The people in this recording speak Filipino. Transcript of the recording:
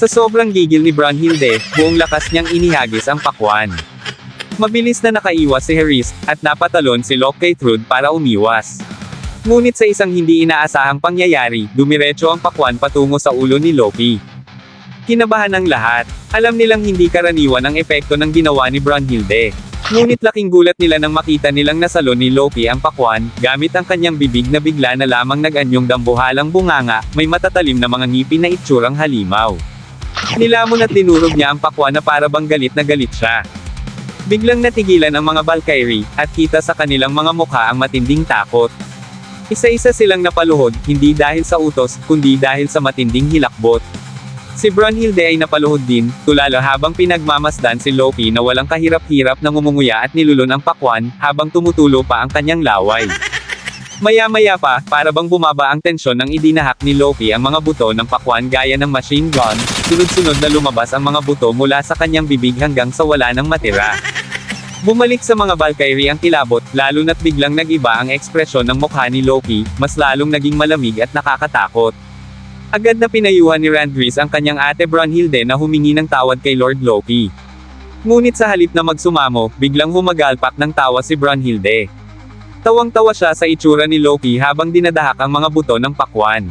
Sa sobrang gigil ni Brunhilde, buong lakas niyang inihagis ang pakwan. Mabilis na nakaiwas si Harris, at napatalon si Locke kay Trude para umiwas. Ngunit sa isang hindi inaasahang pangyayari, dumiretso ang pakwan patungo sa ulo ni Loki. Kinabahan ang lahat. Alam nilang hindi karaniwan ang epekto ng ginawa ni Brunhilde. Ngunit laking gulat nila nang makita nilang nasalo ni Loki ang pakwan, gamit ang kanyang bibig na bigla na lamang nag-anyong dambuhalang bunganga, may matatalim na mga ngipin na itsurang halimaw. Nilamon at dinurog niya ang pakwan na para bang galit na galit siya. Biglang natigilan ang mga Valkyrie, at kita sa kanilang mga mukha ang matinding takot. Isa-isa silang napaluhod, hindi dahil sa utos, kundi dahil sa matinding hilakbot. Si Brunhilde ay napaluhod din, tulala habang pinagmamasdan si Loki na walang kahirap-hirap na ngumunguya at nilulun ang pakwan, habang tumutulo pa ang kanyang laway. Maya-maya pa, para bang bumaba ang tensyon nang idinahak ni Loki ang mga buto ng pakwan gaya ng machine gun, sunod-sunod na lumabas ang mga buto mula sa kanyang bibig hanggang sa wala nang matira. Bumalik sa mga Valkyrie ang kilabot, lalo na't biglang nag-iba ang ekspresyon ng mukha ni Loki, mas lalong naging malamig at nakakatakot. Agad na pinayuhan ni Randris ang kanyang ate Brunhilde na humingi ng tawad kay Lord Loki. Ngunit sa halip na magsumamo, biglang humagalpak ng tawa si Brunhilde. Tawang-tawa siya sa itsura ni Loki habang dinadahak ang mga buto ng pakwan.